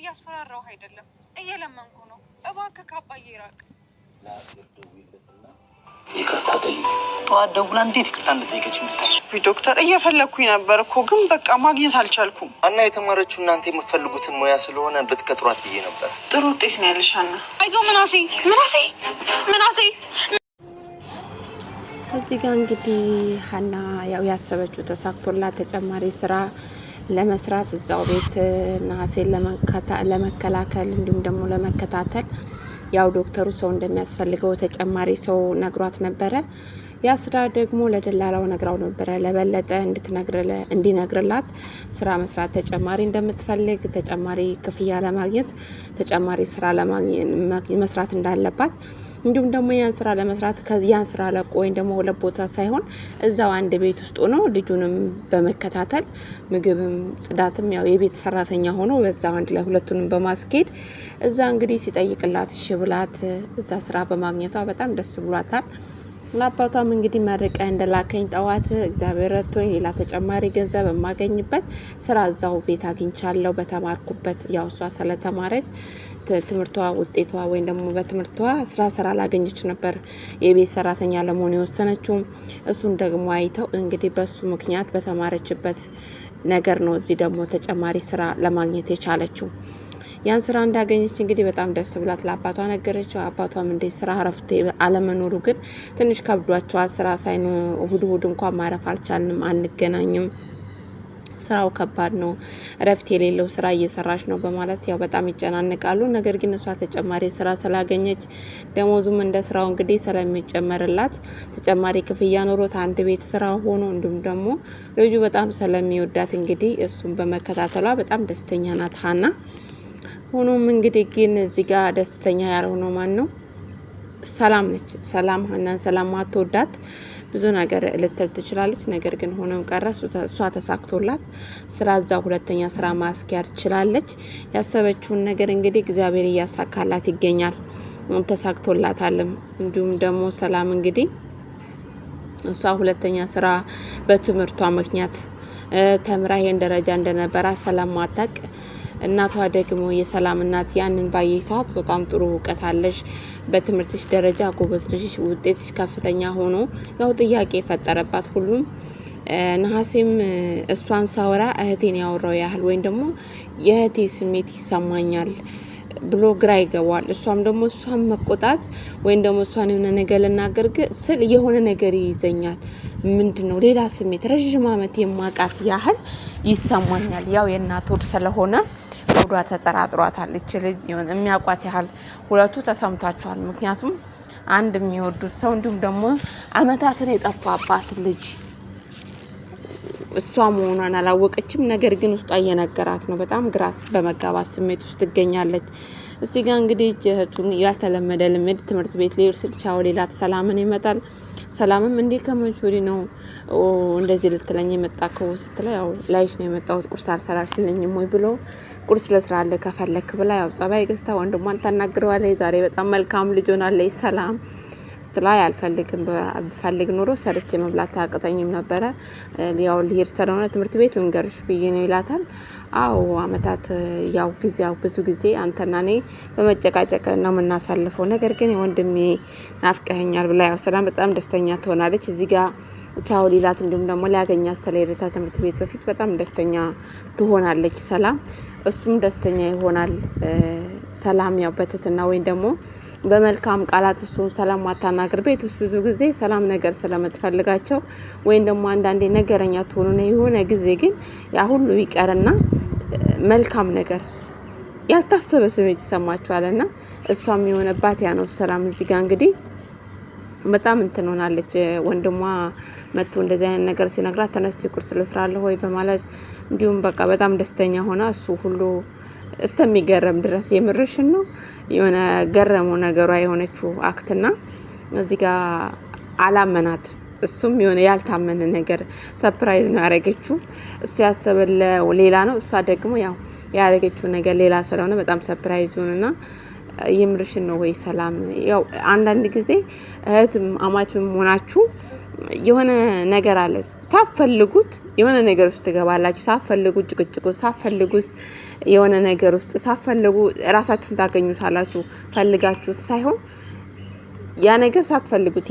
እያስፈራራው አይደለም እየለመንኩ ነው እባክህ ካባዬ ራቅ ለአስር ደውይለትና ይቅርታ ጠይቅ ጠዋት ደውላ እንዴት ይቅርታ እንደጠየቀች የምታይ ዶክተር እየፈለኩኝ ነበር እኮ ግን በቃ ማግኘት አልቻልኩም እና የተማረችው እናንተ የምትፈልጉትን ሙያ ስለሆነ ብትቀጥሯት ብዬ ነበር ጥሩ ውጤት ነው ያለሽ አና አይዞ ምናሴ እዚህ ጋር እንግዲህ ሀና ያው ያሰበችው ተሳክቶላት ተጨማሪ ስራ ለመስራት እዛው ቤት ነሐሴን ለመከላከል እንዲሁም ደግሞ ለመከታተል ያው ዶክተሩ ሰው እንደሚያስፈልገው ተጨማሪ ሰው ነግሯት ነበረ። ያ ስራ ደግሞ ለደላላው ነግራው ነበረ ለበለጠ እንዲነግርላት ስራ መስራት ተጨማሪ እንደምትፈልግ ተጨማሪ ክፍያ ለማግኘት ተጨማሪ ስራ መስራት እንዳለባት እንዲሁም ደግሞ ያን ስራ ለመስራት ከዚያን ስራ ለቆ ወይም ደግሞ ሁለት ቦታ ሳይሆን እዛው አንድ ቤት ውስጥ ሆኖ ልጁንም በመከታተል ምግብም ጽዳትም ያው የቤት ሰራተኛ ሆኖ በዛው አንድ ላይ ሁለቱንም በማስኬድ እዛ እንግዲህ ሲጠይቅላት እሺ ብላት እዛ ስራ በማግኘቷ በጣም ደስ ብሏታል። ለአባቷም እንግዲህ መርቀ እንደላከኝ ጠዋት እግዚአብሔር ረድቶኝ ሌላ ተጨማሪ ገንዘብ የማገኝበት ስራ እዛው ቤት አግኝቻለሁ በተማርኩበት ያው እሷ ስለተማረች ትምህርቷ ውጤቷ ወይም ደግሞ በትምህርቷ ስራ ላገኘች ነበር የቤት ሰራተኛ ለመሆን የወሰነችው እሱን ደግሞ አይተው እንግዲህ በሱ ምክንያት በተማረችበት ነገር ነው እዚህ ደግሞ ተጨማሪ ስራ ለማግኘት የቻለችው። ያን ስራ እንዳገኘች እንግዲህ በጣም ደስ ብላት ለአባቷ ነገረችው። አባቷም እንደ ስራ አረፍቴ አለመኖሩ ግን ትንሽ ከብዷቸዋል። ስራ ሳይኑ እሁድ እንኳን ማረፍ አልቻልንም አንገናኝም ስራው ከባድ ነው እረፍት የሌለው ስራ እየሰራች ነው በማለት ያው በጣም ይጨናነቃሉ። ነገር ግን እሷ ተጨማሪ ስራ ስላገኘች ደሞዙም እንደ ስራው እንግዲህ ስለሚጨመርላት ተጨማሪ ክፍያ ኖሮት አንድ ቤት ስራ ሆኖ እንዲሁም ደግሞ ልጁ በጣም ስለሚወዳት እንግዲህ እሱን በመከታተሏ በጣም ደስተኛ ናት ሀና። ሆኖም እንግዲህ ግን እዚህ ጋር ደስተኛ ያልሆነው ማን ነው? ሰላም ነች። ሰላም ሀናን ሰላም አትወዳት ብዙ ነገር ልትል ትችላለች። ነገር ግን ሆኖም ቀረ እሷ ተሳክቶላት ስራ እዛው ሁለተኛ ስራ ማስኪያድ ትችላለች። ያሰበችውን ነገር እንግዲህ እግዚአብሔር እያሳካላት ይገኛል። ተሳክቶላታልም። እንዲሁም ደግሞ ሰላም እንግዲህ እሷ ሁለተኛ ስራ በትምህርቷ ምክንያት ተምራ ይሄን ደረጃ እንደነበራ ሰላም ማታቅ እናቷ ደግሞ የሰላም እናት ያንን ባየ ሰዓት በጣም ጥሩ እውቀት አለሽ በትምህርትሽ ደረጃ ጎበዝ ነሽ ውጤትሽ ከፍተኛ ሆኖ ያው ጥያቄ ፈጠረባት ሁሉም ነሐሴም እሷን ሳወራ እህቴን ያወራው ያህል ወይም ደግሞ የእህቴ ስሜት ይሰማኛል ብሎ ግራ ይገባዋል። እሷም ደግሞ እሷን መቆጣት ወይም ደግሞ እሷን የሆነ ነገር ልናገር ስል የሆነ ነገር ይይዘኛል ምንድነው ሌላ ስሜት ረጅም አመት የማቃት ያህል ይሰማኛል። ያው የእናት ወድ ስለሆነ ወዷ ተጠራጥሯታል። እቺ ልጅ የሆነ የሚያቋት ያህል ሁለቱ ተሰምታቸዋል። ምክንያቱም አንድ የሚወዱት ሰው እንዲሁም ደግሞ አመታትን የጠፋባት ልጅ እሷ መሆኗን አላወቀችም። ነገር ግን ውስጧ እየነገራት ነው። በጣም ግራስ በመጋባት ስሜት ውስጥ ትገኛለች። እዚህ ጋር እንግዲህ እህቱን ያልተለመደ ልምድ ትምህርት ቤት ሊሄድ ሲል ቻው ሌላት ሰላምን ይመጣል። ሰላምም እንዴ ከመቼ ወዲህ ነው እንደዚህ ልትለኝ የመጣከው ስትለው ያው ላይሽ ነው የመጣሁት ቁርስ አልሰራሽልኝም ወይ ብሎ ቁርስ ለስራለ ከፈለክ ብላ ያው ጸባይ ገዝታ ወንድሟን ታናግረዋለች። ዛሬ በጣም መልካም ልጅ ሆናለች ሰላም ስትላይ አልፈልግም በፈልግ ኖሮ ሰርቼ መብላት አቅተኝም ነበረ ያው ልሄድ ስለሆነ ትምህርት ቤት ልንገርሽ ብዬ ነው ይላታል። አዎ አመታት ያው ብዙ ጊዜ አንተና እኔ በመጨቃጨቅ ነው የምናሳልፈው ነገር ግን ወንድሜ ናፍቀኸኛል ብላ ያው ሰላም በጣም ደስተኛ ትሆናለች። እዚህ ጋር ቻው ሊላት እንዲሁም ደግሞ ሊያገኛት ስለሄደታ ትምህርት ቤት በፊት በጣም ደስተኛ ትሆናለች ሰላም። እሱም ደስተኛ ይሆናል። ሰላም ያው በትትና ወይም ደግሞ በመልካም ቃላት እሱ ሰላም ማታናገር ቤት ውስጥ ብዙ ጊዜ ሰላም ነገር ስለምትፈልጋቸው ወይም ደግሞ አንዳንዴ ነገረኛ ትሆኑ ነው የሆነ ጊዜ ግን ያ ሁሉ ይቀርና መልካም ነገር ያልታሰበ ስሜት ይሰማቸዋልና እሷም የሆነባት ያ ነው ሰላም። እዚህ ጋር እንግዲህ በጣም እንትን ሆናለች። ወንድሟ መጥቶ እንደዚህ አይነት ነገር ሲነግራት ተነስቶ ቁርስ ልስራለሁ ወይ በማለት እንዲሁም በቃ በጣም ደስተኛ ሆና እሱ ሁሉ እስተሚገረም ድረስ የምርሽን ነው የሆነ ገረመው ነገሯ የሆነችው አክትና እዚህ ጋር አላመናት። እሱም የሆነ ያልታመነ ነገር ሰርፕራይዝ ነው ያረጋችው። እሱ ያሰበለው ሌላ ነው እሷ ደግሞ ያው ያረጋችው ነገር ሌላ ስለሆነ በጣም ሰርፕራይዝ ሆነና የምርሽን ነው ወይ ሰላም? ያው አንዳንድ ጊዜ እህትም አማችም ሆናችሁ የሆነ ነገር አለ ሳፈልጉት የሆነ ነገር ውስጥ ትገባላችሁ። ሳፈልጉት ጭቅጭቁ ሳፈልጉት የሆነ ነገር ውስጥ ሳፈልጉ ራሳችሁን ታገኙታላችሁ። ፈልጋችሁት ሳይሆን ያ ነገር ሳትፈልጉት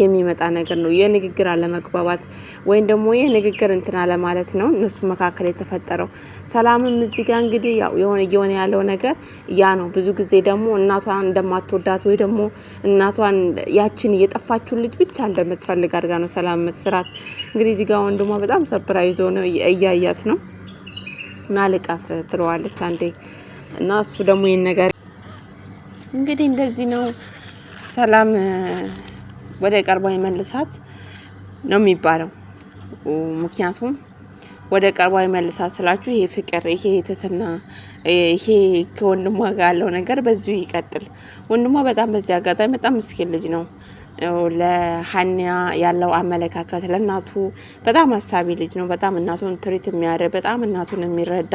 የሚመጣ ነገር ነው። የንግግር አለመግባባት ወይም ደግሞ የንግግር እንትና ለማለት ነው እነሱ መካከል የተፈጠረው። ሰላምም እዚህ ጋር እንግዲህ ያው የሆነ ያለው ነገር ያ ነው። ብዙ ጊዜ ደግሞ እናቷን እንደማትወዳት ወይ ደግሞ እናቷን ያችን የጠፋችውን ልጅ ብቻ እንደምትፈልግ አድርጋ ነው ሰላም የምትስራት። እንግዲህ እዚህ ጋር ወንድሟ በጣም ሰርፕራይዝ ሆነ እያያት ነው እና ልቀፍ ትለዋለች አንዴ እና እሱ ደግሞ ይሄን ነገር እንግዲህ እንደዚህ ነው ሰላም ወደ ቀርቧ ይመልሳት ነው የሚባለው። ምክንያቱም ወደ ቀርቧ ይመልሳት ስላችሁ ይሄ ፍቅር ይሄ ትትና ይሄ ከወንድሟ ጋር ያለው ነገር በዚሁ ይቀጥል። ወንድሟ በጣም በዚህ አጋጣሚ በጣም ምስኪን ልጅ ነው። ለሀና ያለው አመለካከት ለእናቱ በጣም ሀሳቢ ልጅ ነው። በጣም እናቱን ትሪት የሚያደርግ በጣም እናቱን የሚረዳ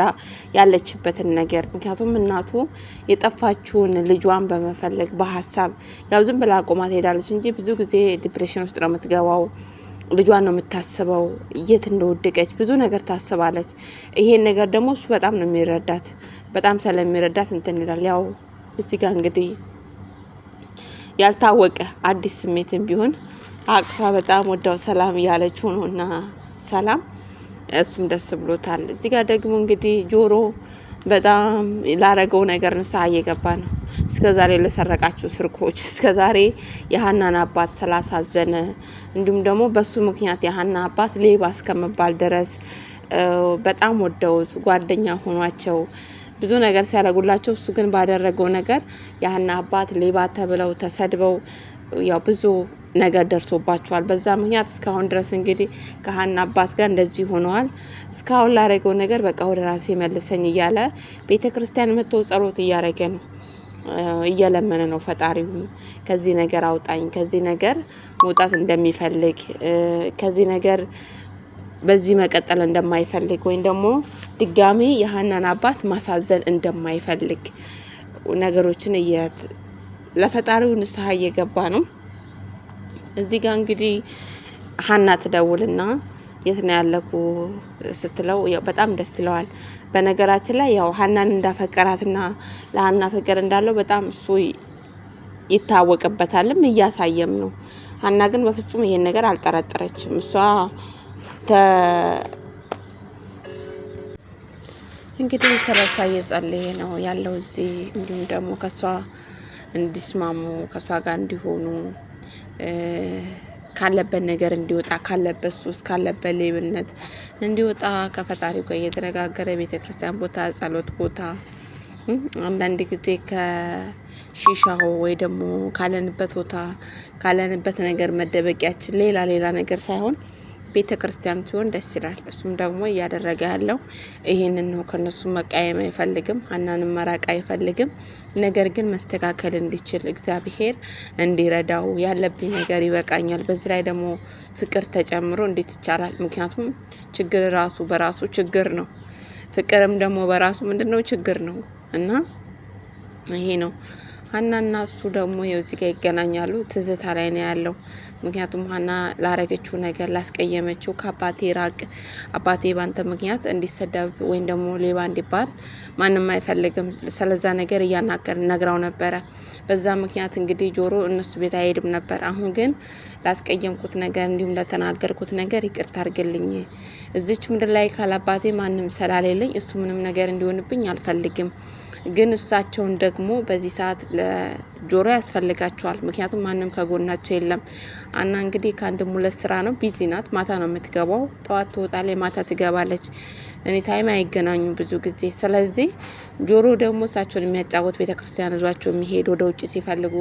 ያለችበትን ነገር ምክንያቱም እናቱ የጠፋችውን ልጇን በመፈለግ በሀሳብ ያው ዝም ብላ ቆማ ትሄዳለች እንጂ ብዙ ጊዜ ዲፕሬሽን ውስጥ ነው የምትገባው። ልጇን ነው የምታስበው፣ የት እንደወደቀች ብዙ ነገር ታስባለች። ይሄን ነገር ደግሞ እሱ በጣም ነው የሚረዳት። በጣም ስለሚረዳት እንትን ይላል። ያው እዚህ ጋር እንግዲህ ያልታወቀ አዲስ ስሜትን ቢሆን አቅፋ በጣም ወዳው ሰላም እያለችው ነው እና ሰላም እሱም ደስ ብሎታል። እዚህ ጋር ደግሞ እንግዲህ ጆሮ በጣም ላረገው ነገር ንስሐ እየገባ ነው። እስከዛሬ ለሰረቃቸው ስርቆች እስከዛሬ የሀናን አባት ስላሳዘነ እንዲሁም ደግሞ በሱ ምክንያት የሀና አባት ሌባ እስከመባል ድረስ በጣም ወደውት ጓደኛ ሆኗቸው ብዙ ነገር ሲያደርጉላቸው እሱ ግን ባደረገው ነገር የሀና አባት ሌባ ተብለው ተሰድበው ያው ብዙ ነገር ደርሶባቸዋል። በዛ ምክንያት እስካሁን ድረስ እንግዲህ ከሀና አባት ጋር እንደዚህ ሆነዋል። እስካሁን ላደረገው ነገር በቃ ወደ ራሴ መልሰኝ እያለ ቤተክርስቲያን መጥቶ ጸሎት እያደረገ ነው፣ እየለመነ ነው ፈጣሪውን ከዚህ ነገር አውጣኝ፣ ከዚህ ነገር መውጣት እንደሚፈልግ ከዚህ ነገር በዚህ መቀጠል እንደማይፈልግ ወይም ደግሞ ድጋሚ የሀናን አባት ማሳዘን እንደማይፈልግ ነገሮችን ለፈጣሪው ንስሐ እየገባ ነው። እዚህ ጋር እንግዲህ ሀና ትደውልና የት ነው ያለኩ ስትለው በጣም ደስ ይለዋል። በነገራችን ላይ ያው ሀናን እንዳፈቀራትና ለሀና ፍቅር እንዳለው በጣም እሱ ይታወቅበታልም እያሳየም ነው። ሀና ግን በፍጹም ይሄን ነገር አልጠረጠረችም። እሷ እንግዲህ ስለሷ እየጸለየ ነው ያለው እዚህ እንዲሁም ደግሞ ከሷ እንዲስማሙ ከሷ ጋር እንዲሆኑ ካለበት ነገር እንዲወጣ ካለበት ሱስ ካለበት ሌብነት እንዲወጣ ከፈጣሪው ጋር እየተነጋገረ ቤተክርስቲያን ቦታ ጸሎት ቦታ አንዳንድ ጊዜ ከሺሻው ወይ ደግሞ ካለንበት ቦታ ካለንበት ነገር መደበቂያችን ሌላ ነገር ሳይሆን ቤተክርስቲያን ሲሆን ደስ ይላል። እሱም ደግሞ እያደረገ ያለው ይሄንን ነው። ከነሱ መቃየም አይፈልግም፣ ሀናንም መራቅ አይፈልግም። ነገር ግን መስተካከል እንዲችል እግዚአብሔር እንዲረዳው ያለብኝ ነገር ይበቃኛል። በዚህ ላይ ደግሞ ፍቅር ተጨምሮ እንዴት ይቻላል? ምክንያቱም ችግር ራሱ በራሱ ችግር ነው። ፍቅርም ደግሞ በራሱ ምንድነው ችግር ነው እና ይሄ ነው። ሀናና እሱ ደግሞ እዚህ ጋር ይገናኛሉ። ትዝታ ላይ ነው ያለው። ምክንያቱም ሀና ላረገችው ነገር ላስቀየመችው ከአባቴ ራቅ፣ አባቴ ባንተ ምክንያት እንዲሰደብ ወይም ደግሞ ሌባ እንዲባል ማንም አይፈልግም። ስለዛ ነገር እያናገር ነግራው ነበረ። በዛ ምክንያት እንግዲህ ጆሮ እነሱ ቤት አይሄድም ነበር። አሁን ግን ላስቀየምኩት ነገር እንዲሁም ለተናገርኩት ነገር ይቅርታ አድርግልኝ። እዚች ምድር ላይ ካላባቴ ማንም ስላሌለኝ እሱ ምንም ነገር እንዲሆንብኝ አልፈልግም። ግን እሳቸውን ደግሞ በዚህ ሰዓት ለጆሮ ያስፈልጋቸዋል። ምክንያቱም ማንም ከጎናቸው የለም። አና እንግዲህ ከአንድም ሁለት ስራ ነው፣ ቢዚ ናት። ማታ ነው የምትገባው፣ ጠዋት ትወጣለች፣ ማታ ትገባለች። እኔ ታይም አይገናኙም ብዙ ጊዜ። ስለዚህ ጆሮ ደግሞ እሳቸውን የሚያጫወት ቤተክርስቲያን ይዟቸው የሚሄድ ወደ ውጭ ሲፈልጉ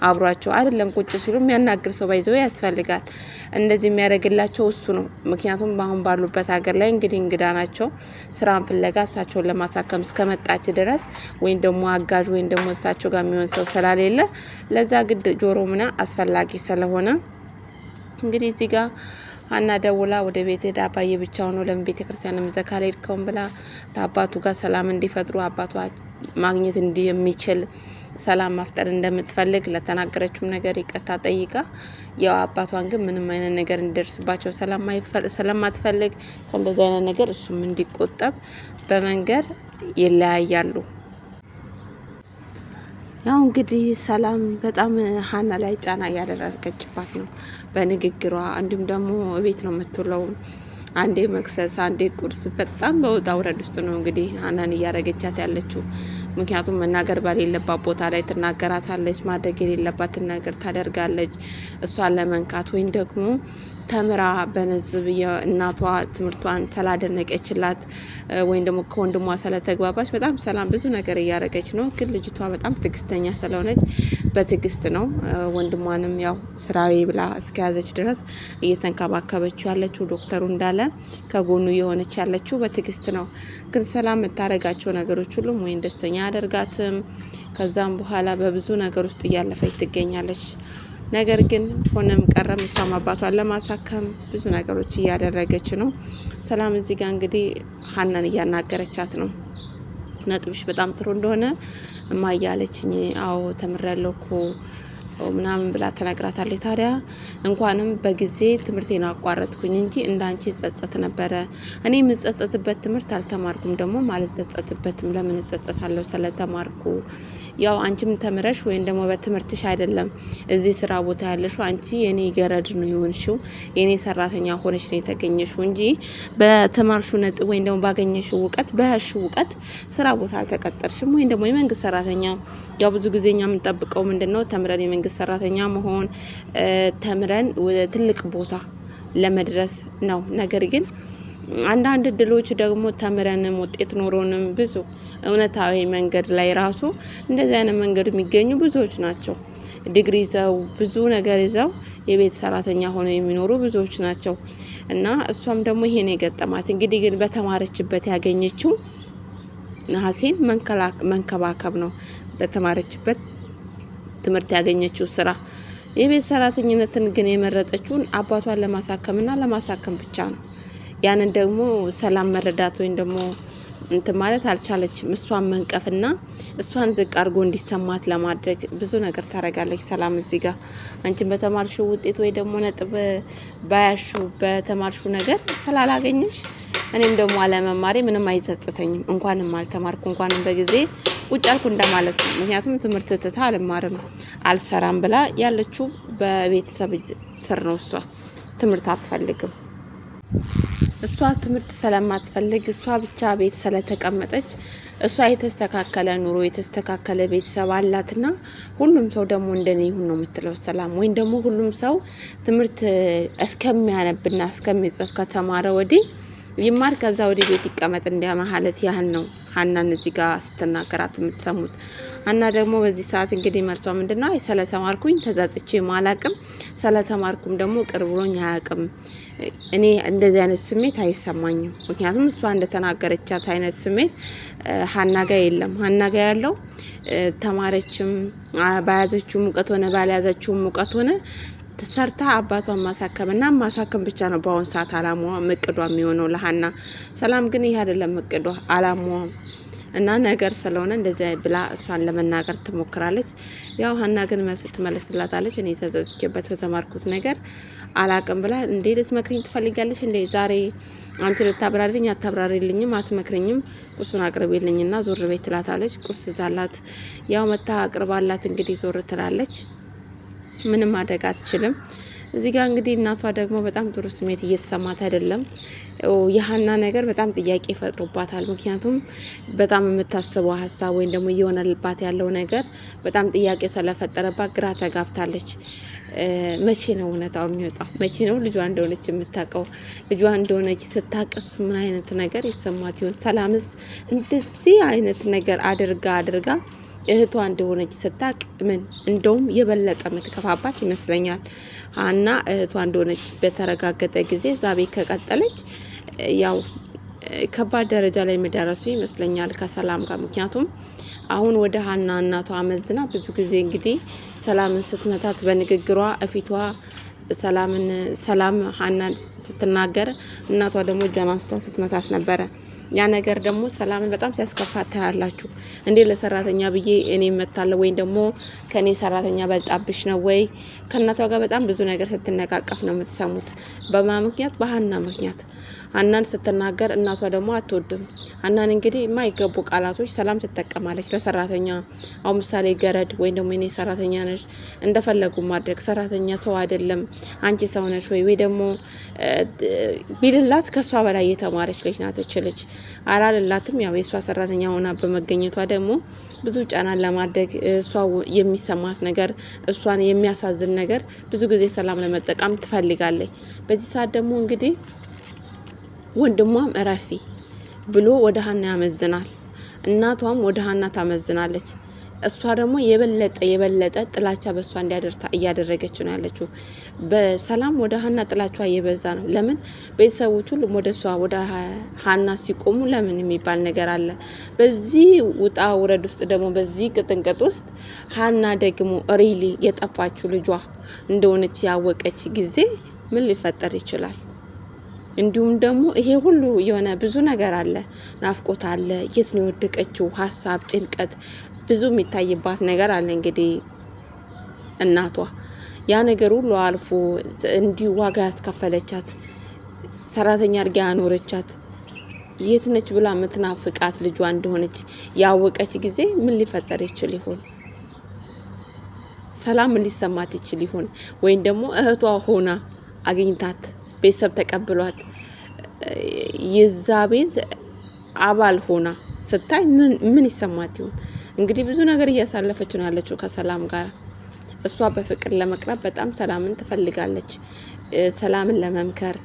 አብሯቸው አይደለም ቁጭ ሲሉ የሚያናግር ሰው ባይዘው ያስፈልጋል። እንደዚህ የሚያደርግላቸው እሱ ነው። ምክንያቱም አሁን ባሉበት ሀገር ላይ እንግዲህ እንግዳ ናቸው። ስራን ፍለጋ እሳቸውን ለማሳከም እስከመጣች ድረስ ወይም ደግሞ አጋዥ ወይም ደግሞ እሳቸው ጋር የሚሆን ሰው ስላሌለ ለዛ ግድ ጆሮ ምና አስፈላጊ ስለሆነ እንግዲህ እዚህ ጋር ሀና ደውላ ወደ ቤት ሄዳ አባዬ ብቻው ነው ለምን ቤተክርስቲያን መዘካለ ሄድከው ብላ አባቱ ጋር ሰላም እንዲፈጥሩ አባቷ ማግኘት እንደሚችል ሰላም ማፍጠር እንደምትፈልግ ለተናገረችው ነገር ይቅርታ ጠይቃ ያው አባቷን ግን ምንም አይነት ነገር እንዲደርስባቸው ስለማትፈልግ ከእንደዚህ አይነት ነገር እሱም እንዲቆጠብ በመንገር ይለያያሉ። ያው እንግዲህ ሰላም በጣም ሀና ላይ ጫና ያደረገችባት ነው በንግግሯ። እንዲሁም ደግሞ ቤት ነው የምትውለው፣ አንዴ መክሰስ አንዴ ቁርስ፣ በጣም በውጣ ውረድ ውስጥ ነው እንግዲህ ሀናን እያረገቻት ያለችው። ምክንያቱም መናገር ባሌለባት ቦታ ላይ ትናገራታለች፣ ማድረግ የሌለባትን ነገር ታደርጋለች። እሷን ለመንካት ወይም ደግሞ ተምራ በነዝብ የእናቷ ትምህርቷን ስላደነቀችላት ወይም ደግሞ ከወንድሟ ስለተግባባች በጣም ሰላም ብዙ ነገር እያደረገች ነው። ግን ልጅቷ በጣም ትዕግስተኛ ስለሆነች በትዕግስት ነው ወንድሟንም ያው ስራዊ ብላ እስከያዘች ድረስ እየተንከባከበችው ያለችው። ዶክተሩ እንዳለ ከጎኑ የሆነች ያለችው በትዕግስት ነው። ግን ሰላም የምታደርጋቸው ነገሮች ሁሉም ወይም ደስተኛ አያደርጋትም። ከዛም በኋላ በብዙ ነገር ውስጥ እያለፈች ትገኛለች። ነገር ግን ሆነም ቀረም እሷም አባቷን ለማሳከም ብዙ ነገሮች እያደረገች ነው። ሰላም እዚህ ጋር እንግዲህ ሀናን እያናገረቻት ነው። ነጥብሽ በጣም ጥሩ እንደሆነ እማያለችኝ፣ አዎ ተምሬያለሁ እኮ ምናምን ብላ ተናግራታለች። ታዲያ እንኳንም በጊዜ ትምህርቴን አቋረጥኩኝ እንጂ እንዳንቺ ጸጸት ነበረ። እኔ የምጸጸትበት ትምህርት አልተማርኩም፣ ደግሞ ማልጸጸትበትም ለምን ጸጸታለሁ ስለተማርኩ። ያው አንቺም ተምረሽ ወይም ደግሞ በትምህርትሽ አይደለም እዚህ ስራ ቦታ ያለሽው፣ አንቺ የኔ ገረድ ነው የሆንሽው፣ የኔ ሰራተኛ ሆነሽ ነው የተገኘሽው እንጂ በተማርሽው ነጥብ ወይም ደግሞ ባገኘሽው እውቀት በያዝሽው እውቀት ስራ ቦታ አልተቀጠርሽም። ወይም ደግሞ የመንግስት ሰራተኛ ያው ብዙ ጊዜኛ የምንጠብቀው ምንድነው ተምረን የመንግስት ሰራተኛ መሆን፣ ተምረን ወደ ትልቅ ቦታ ለመድረስ ነው። ነገር ግን አንዳንድ እድሎች ደግሞ ተምረንም ውጤት ኖሮንም ብዙ እውነታዊ መንገድ ላይ ራሱ እንደዚህ አይነት መንገድ የሚገኙ ብዙዎች ናቸው። ዲግሪ ይዘው ብዙ ነገር ይዘው የቤት ሰራተኛ ሆነው የሚኖሩ ብዙዎች ናቸው። እና እሷም ደግሞ ይሄን የገጠማት እንግዲህ ግን በተማረችበት ያገኘችው ነሐሴን መንከባከብ ነው። በተማረችበት ትምህርት ያገኘችው ስራ የቤት ሰራተኝነትን ግን የመረጠችውን አባቷን ለማሳከምና ለማሳከም ብቻ ነው። ያንን ደግሞ ሰላም መረዳት ወይም ደግሞ እንትን ማለት አልቻለችም። እሷን መንቀፍና እሷን ዝቅ አድርጎ እንዲሰማት ለማድረግ ብዙ ነገር ታደርጋለች። ሰላም እዚህ ጋር አንቺን በተማርሽው ውጤት ወይ ደግሞ ነጥብ ባያሽው በተማርሽው ነገር ስላላገኘሽ እኔም ደግሞ አለመማሬ ምንም አይጸጽተኝም። እንኳንም አልተማርኩ እንኳንም በጊዜ ቁጭ አልኩ እንደማለት ነው። ምክንያቱም ትምህርት ትታ አልማርም አልሰራም ብላ ያለችው በቤተሰብ ስር ነው። እሷ ትምህርት አትፈልግም። እሷ ትምህርት ስለማትፈልግ እሷ ብቻ ቤት ስለተቀመጠች እሷ የተስተካከለ ኑሮ የተስተካከለ ቤተሰብ አላትና ሁሉም ሰው ደግሞ እንደኔ ይሁን ነው የምትለው ሰላም። ወይም ደግሞ ሁሉም ሰው ትምህርት እስከሚያነብና እስከሚጽፍ ከተማረ ወዲህ ይማር ከዛ ወደ ቤት ይቀመጥ እንደማለት ያህል ነው ሀናን እዚህ ጋር ስትናገራት የምትሰሙት። እና ደግሞ በዚህ ሰዓት እንግዲህ መልሷ ምንድነው? ስለተማርኩኝ ተዛጽቼ ማላቅም፣ ስለተማርኩም ደግሞ ቅርብሮኝ አያቅም። እኔ እንደዚህ አይነት ስሜት አይሰማኝም። ምክንያቱም እሷ እንደተናገረቻት አይነት ስሜት ሀና ጋር የለም። ሀና ጋር ያለው ተማረችም ባያዘችው ሙቀት ሆነ ባልያዘችው ሙቀት ሆነ ሰርታ አባቷን ማሳከምና ማሳከም ብቻ ነው በአሁን ሰዓት አላማዋ እቅዷ የሚሆነው ለሀና። ሰላም ግን ይሄ አይደለም እቅዷ አላማዋ እና ነገር ስለሆነ እንደዚህ ብላ እሷን ለመናገር ትሞክራለች። ያው ሀና ግን ትመልስላታለች። እኔ ተዘዝቼበት በተማርኩት ነገር አላቅም ብላ እንዴ ልትመክሪኝ ትፈልጋለች እንዴ? ዛሬ አንቺ ልታብራሪኝ አታብራሪልኝም፣ አትመክሪኝም፣ ቁርሱን አቅርቤልኝና ዞር ቤት ትላታለች። ቁርስ ዛላት ያው መታ አቅርባላት እንግዲህ ዞር ትላለች። ምንም ማድረግ አትችልም። እዚህ ጋር እንግዲህ እናቷ ደግሞ በጣም ጥሩ ስሜት እየተሰማት አይደለም። የሀና ነገር በጣም ጥያቄ ፈጥሮባታል። ምክንያቱም በጣም የምታስበው ሀሳብ ወይም ደግሞ እየሆነልባት ያለው ነገር በጣም ጥያቄ ስለፈጠረባት ግራ ተጋብታለች። መቼ ነው እውነታው የሚወጣው? መቼ ነው ልጇ እንደሆነች የምታውቀው? ልጇ እንደሆነች ስታቀስ ምን አይነት ነገር ይሰማት ይሆን? ሰላምስ እንደዚህ አይነት ነገር አድርጋ እህቷ እንደሆነች ስታቅ ምን እንደውም የበለጠ ምትከፋባት ይመስለኛል። ሀና እህቷ እንደሆነች በተረጋገጠ ጊዜ ዛቤ ከቀጠለች ያው ከባድ ደረጃ ላይ መደረሱ ይመስለኛል ከሰላም ጋር። ምክንያቱም አሁን ወደ ሀና እናቷ አመዝና ብዙ ጊዜ እንግዲህ ሰላምን ስትመታት በንግግሯ እፊቷ ሰላም ሀናን ስትናገር እናቷ ደግሞ እጇን አንስታ ስትመታት ነበረ። ያ ነገር ደግሞ ሰላምን በጣም ሲያስከፋት ታያላችሁ። እንዴ ለሰራተኛ ብዬ እኔ እመታለሁ ወይ ደግሞ ከኔ ሰራተኛ በልጣብሽ ነው ወይ? ከእናቷ ጋር በጣም ብዙ ነገር ስትነቃቀፍ ነው የምትሰሙት። በማ ምክንያት? በሀና ምክንያት። ሀናን ስትናገር እናቷ ደግሞ አትወድም። ሀናን እንግዲህ የማይገቡ ቃላቶች ሰላም ትጠቀማለች ለሰራተኛ። አሁን ምሳሌ ገረድ ወይ ደግሞ እኔ ሰራተኛ ነሽ እንደፈለጉ ማድረግ፣ ሰራተኛ ሰው አይደለም አንቺ ሰው ነሽ ወይ ደግሞ ቢልላት ከሷ በላይ የተማረች ልጅ ናት እችልች አላልላትም። ያው የሷ ሰራተኛ ሆና በመገኘቷ ደግሞ ብዙ ጫናን ለማድረግ እሷ የሚሰማት ነገር እሷን የሚያሳዝን ነገር ብዙ ጊዜ ሰላም ለመጠቀም ትፈልጋለች። በዚህ ሰዓት ደግሞ እንግዲህ ወንድሟም እረፊ ብሎ ወደ ሀና ያመዝናል። እናቷም ወደ ሀና ታመዝናለች። እሷ ደግሞ የበለጠ ጥላቻ በእሷ እንዲያደርታ እያደረገች ነው ያለችው። በሰላም ወደ ሀና ጥላቻ እየበዛ ነው። ለምን ቤተሰቦች ሁሉም ወደ እሷ ወደ ሀና ሲቆሙ ለምን የሚባል ነገር አለ። በዚህ ውጣ ውረድ ውስጥ ደግሞ በዚህ ቅጥንቅጥ ውስጥ ሀና ደግሞ ሪሊ የጠፋችው ልጇ እንደሆነች ያወቀች ጊዜ ምን ሊፈጠር ይችላል? እንዲሁም ደግሞ ይሄ ሁሉ የሆነ ብዙ ነገር አለ፣ ናፍቆት አለ፣ የት ነው የወደቀችው፣ ሀሳብ፣ ጭንቀት ብዙ የሚታይባት ነገር አለ። እንግዲህ እናቷ ያ ነገር ሁሉ አልፎ እንዲሁ ዋጋ ያስከፈለቻት ሰራተኛ አድርጋ ያኖረቻት የት ነች ብላ የምትናፍቃት ልጇ እንደሆነች ያወቀች ጊዜ ምን ሊፈጠር ይችል ይሆን? ሰላም ሊሰማት ይችል ይሆን? ወይም ደግሞ እህቷ ሆና አግኝታት ቤተሰብ ተቀብሏት የዛ ቤት አባል ሆና ስታይ ምን ይሰማት ይሆን? እንግዲህ ብዙ ነገር እያሳለፈች ነው ያለችው ከሰላም ጋር። እሷ በፍቅር ለመቅረብ በጣም ሰላምን ትፈልጋለች። ሰላምን ለመምከር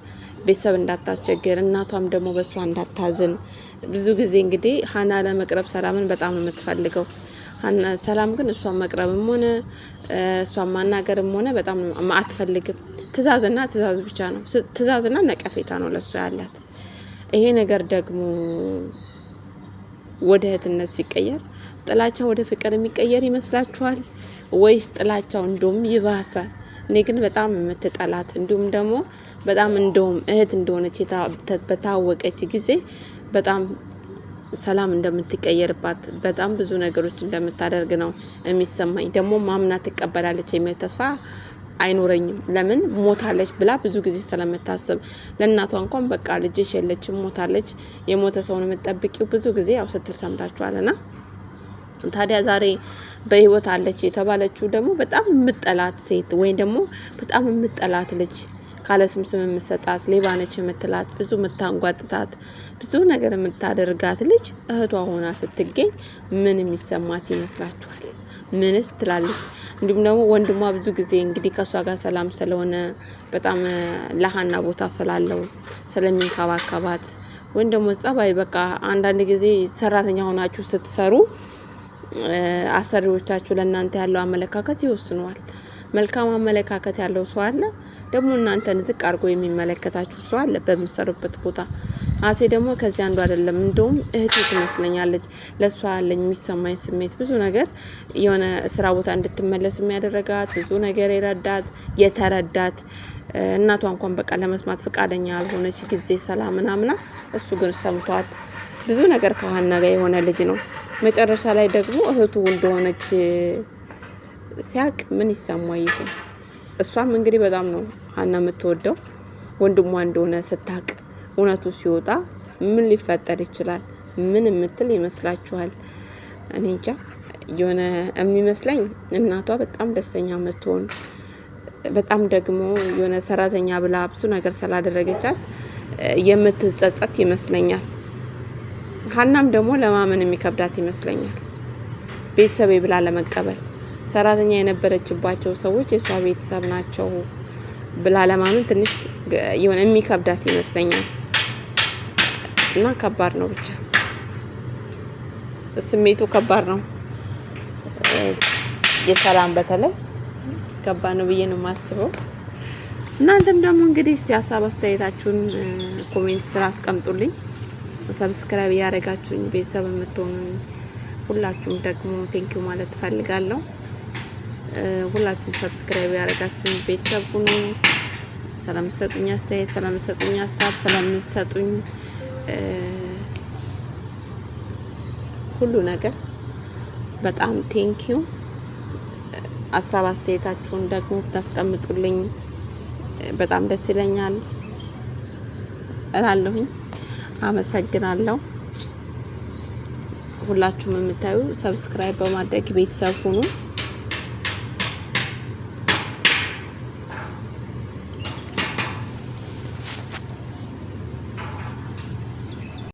ቤተሰብ እንዳታስቸግር፣ እናቷም ደግሞ በእሷ እንዳታዝን ብዙ ጊዜ እንግዲህ ሀና ለመቅረብ ሰላምን በጣም ነው የምትፈልገው። ሰላም ግን እሷን መቅረብም ሆነ እሷን ማናገርም ሆነ በጣም አትፈልግም። ትእዛዝና ትእዛዝ ብቻ ነው። ትእዛዝና ነቀፌታ ነው ለሷ ያላት። ይሄ ነገር ደግሞ ወደ እህትነት ሲቀየር ጥላቻ ወደ ፍቅር የሚቀየር ይመስላችኋል ወይስ ጥላቻው እንደውም ይባሰ? እኔ ግን በጣም የምትጠላት እንዲሁም ደግሞ በጣም እንደውም እህት እንደሆነች በታወቀች ጊዜ በጣም ሰላም እንደምትቀየርባት በጣም ብዙ ነገሮች እንደምታደርግ ነው የሚሰማኝ። ደግሞ ማምና ትቀበላለች የሚል ተስፋ አይኖረኝም። ለምን ሞታለች ብላ ብዙ ጊዜ ስለምታስብ ለእናቷ እንኳን በቃ ልጅሽ የለችም ሞታለች፣ የሞተ ሰውን የምትጠብቂው ብዙ ጊዜ ያው ስትል ሰምታችኋልና ታዲያ ዛሬ በህይወት አለች የተባለችው ደግሞ በጣም የምትጠላት ሴት ወይ ደግሞ በጣም የምትጠላት ልጅ ካለ ስም የምትሰጣት ሌባ ነች የምትላት ብዙ የምታንጓጥታት ብዙ ነገር የምታደርጋት ልጅ እህቷ ሆና ስትገኝ ምን የሚሰማት ይመስላችኋል? ምንስ ትላለች? እንዲሁም ደግሞ ወንድሟ ብዙ ጊዜ እንግዲህ ከሷ ጋር ሰላም ስለሆነ በጣም ለሀና ቦታ ስላለው ስለሚንከባከባት ወይም ደግሞ ጸባይ በቃ አንዳንድ ጊዜ ሰራተኛ ሆናችሁ ስትሰሩ አሰሪዎቻችሁ ለእናንተ ያለው አመለካከት ይወስነዋል። መልካም አመለካከት ያለው ሰው አለ፣ ደግሞ እናንተን ዝቅ አድርጎ የሚመለከታችሁ ሰው አለ በምትሰሩበት ቦታ። አሴ ደግሞ ከዚህ አንዱ አይደለም። እንደውም እህቴ ትመስለኛለች። ለሷ ያለኝ የሚሰማኝ ስሜት ብዙ ነገር የሆነ ስራ ቦታ እንድትመለስ የሚያደርጋት ብዙ ነገር የረዳት የተረዳት እናቷ እንኳን በቃ ለመስማት ፈቃደኛ ያልሆነች ጊዜ ሰላም ምናምና እሱ ግን ሰምቷት ብዙ ነገር ከሀና ጋር የሆነ ልጅ ነው። መጨረሻ ላይ ደግሞ እህቱ እንደሆነች ሲያቅ ምን ይሰማው ይሆን? እሷም እንግዲህ በጣም ነው ሀና የምትወደው። ወንድሟ እንደሆነ ስታቅ እውነቱ ሲወጣ ምን ሊፈጠር ይችላል? ምን የምትል ይመስላችኋል? እኔ እንጃ። የሆነ የሚመስለኝ እናቷ በጣም ደስተኛ የምትሆን በጣም ደግሞ የሆነ ሰራተኛ ብላ ብዙ ነገር ስላደረገቻት የምትጸጸት ይመስለኛል። ሀናም ደግሞ ለማመን የሚከብዳት ይመስለኛል። ቤተሰቤ ብላ ለመቀበል ሰራተኛ የነበረችባቸው ሰዎች የሷ ቤተሰብ ናቸው ብላ ለማመን ትንሽ የሆነ የሚከብዳት ይመስለኛል። እና ከባድ ነው፣ ብቻ ስሜቱ ከባድ ነው። የሰላም በተለይ ከባድ ነው ብዬ ነው የማስበው። እናንተም ደግሞ እንግዲህ እስቲ ሀሳብ አስተያየታችሁን ኮሜንት ስራ አስቀምጡልኝ። ሰብስክራይብ ያደረጋችሁኝ ቤተሰብ የምትሆኑ ሁላችሁም ደግሞ ቴንኪው ማለት ፈልጋለሁ። ሁላችሁም ሰብስክራይብ ያደረጋችሁኝ ቤተሰብ ሁኑ። ስለምትሰጡኝ አስተያየት፣ ስለምትሰጡኝ ሀሳብ፣ ስለምትሰጡኝ ሁሉ ነገር በጣም ቴንኪው። ሀሳብ አስተያየታችሁን ደግሞ ብታስቀምጡልኝ በጣም ደስ ይለኛል እላለሁኝ። አመሰግናለሁ። ሁላችሁም የምታዩ ሰብስክራይብ በማድረግ ቤተሰብ ሁኑ።